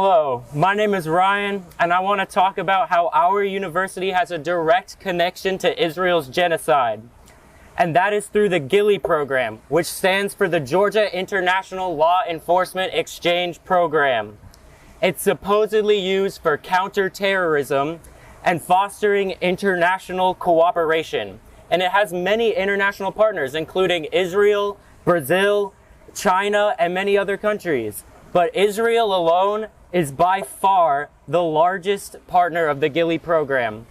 Hello, my name is Ryan, and I want to talk about how our university has a direct connection to Israel's genocide. And that is through the GILEE program, which stands for the Georgia International Law Enforcement Exchange Program. It's supposedly used for counterterrorism and fostering international cooperation. And it has many international partners, including Israel, Brazil, China, and many other countries. But Israel alone is by far the largest partner of the GILEE program.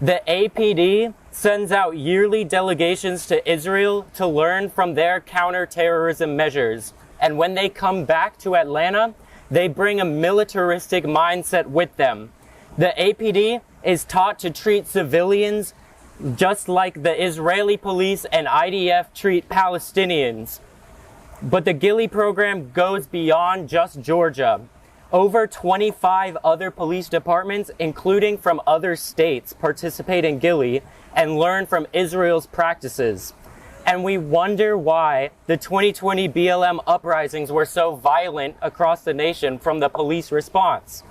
The APD sends out yearly delegations to Israel to learn from their counterterrorism measures. And when they come back to Atlanta, they bring a militaristic mindset with them. The APD is taught to treat civilians just like the Israeli police and IDF treat Palestinians. But the GILEE program goes beyond just Georgia. Over 25 other police departments, including from other states, participate in GILEE and learn from Israel's practices. And we wonder why the 2020 BLM uprisings were so violent across the nation from the police response.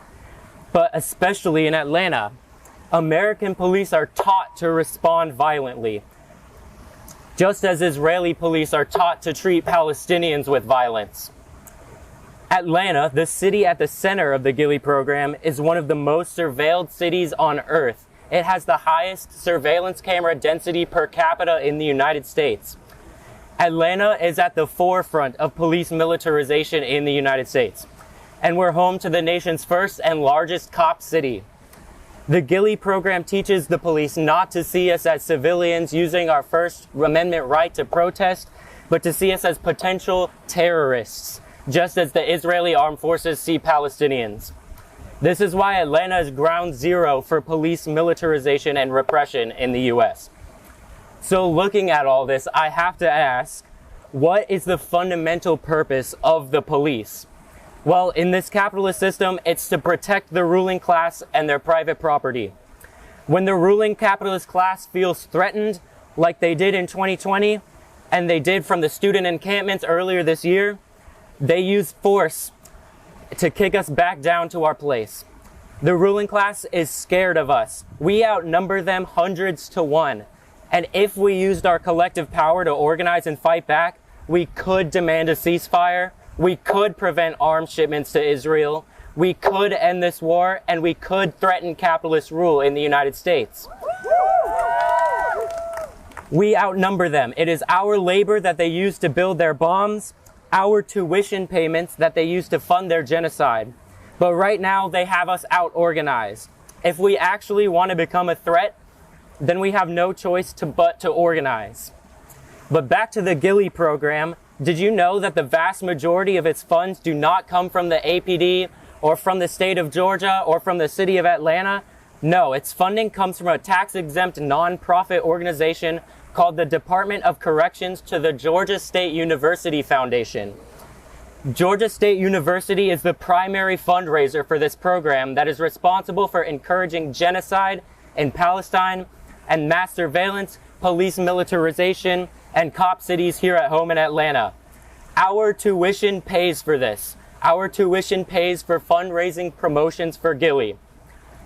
But especially in Atlanta, American police are taught to respond violently, just as Israeli police are taught to treat Palestinians with violence. Atlanta, the city at the center of the GILEE program, is one of the most surveilled cities on earth. It has the highest surveillance camera density per capita in the United States. Atlanta is at the forefront of police militarization in the United States. And we're home to the nation's first and largest cop city. The GILEE program teaches the police not to see us as civilians using our First Amendment right to protest, but to see us as potential terrorists, just as the Israeli armed forces see Palestinians. This is why Atlanta is ground zero for police militarization and repression in the US. So looking at all this, I have to ask, what is the fundamental purpose of the police? Well, in this capitalist system, it's to protect the ruling class and their private property. When the ruling capitalist class feels threatened, like they did in 2020, and they did from the student encampments earlier this year, they use force to kick us back down to our place. The ruling class is scared of us. We outnumber them hundreds to one. And if we used our collective power to organize and fight back, we could demand a ceasefire. We could prevent arms shipments to Israel. We could end this war, and we could threaten capitalist rule in the United States. We outnumber them. It is our labor that they use to build their bombs, our tuition payments that they use to fund their genocide. But right now, they have us out-organized. If we actually want to become a threat, then we have no choice but to organize. But back to the GILEE program, did you know that the vast majority of its funds do not come from the APD or from the state of Georgia or from the city of Atlanta? No, its funding comes from a tax-exempt nonprofit organization called the Department of Corrections to the Georgia State University Foundation. Georgia State University is the primary fundraiser for this program that is responsible for encouraging genocide in Palestine and mass surveillance, police militarization, and cop cities here at home in Atlanta. Our tuition pays for this. Our tuition pays for fundraising promotions for GILEE.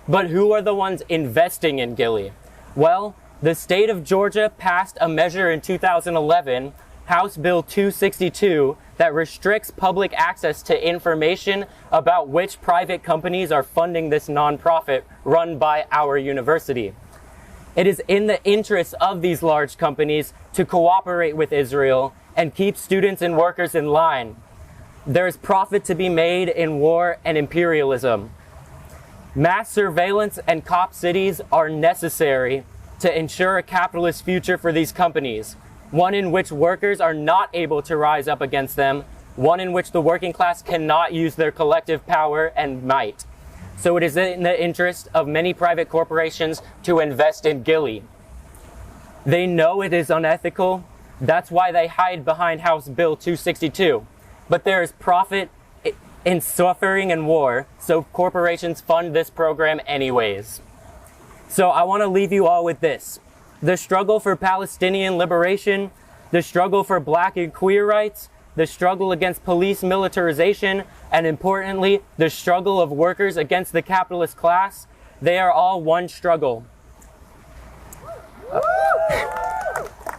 But who are the ones investing in GILEE? Well, the state of Georgia passed a measure in 2011, House Bill 262, that restricts public access to information about which private companies are funding this nonprofit run by our university. It is in the interest of these large companies to cooperate with Israel and keep students and workers in line. There is profit to be made in war and imperialism. Mass surveillance and cop cities are necessary to ensure a capitalist future for these companies, one in which workers are not able to rise up against them, one in which the working class cannot use their collective power and might. So it is in the interest of many private corporations to invest in GILEE. They know it is unethical. That's why they hide behind House Bill 262. But there is profit in suffering and war, so corporations fund this program anyways. So I want to leave you all with this. The struggle for Palestinian liberation, the struggle for Black and queer rights, the struggle against police militarization, and importantly, the struggle of workers against the capitalist class, they are all one struggle.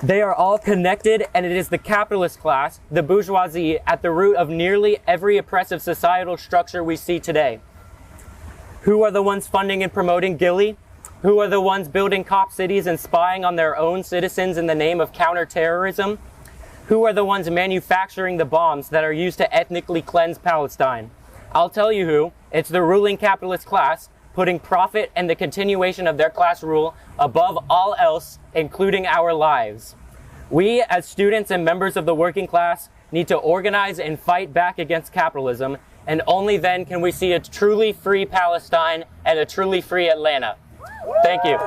They are all connected, and it is the capitalist class, the bourgeoisie, at the root of nearly every oppressive societal structure we see today. Who are the ones funding and promoting Gilley? Who are the ones building cop cities and spying on their own citizens in the name of counterterrorism? Who are the ones manufacturing the bombs that are used to ethnically cleanse Palestine? I'll tell you who. It's the ruling capitalist class, putting profit and the continuation of their class rule above all else, including our lives. We, as students and members of the working class, need to organize and fight back against capitalism, and only then can we see a truly free Palestine and a truly free Atlanta. Thank you.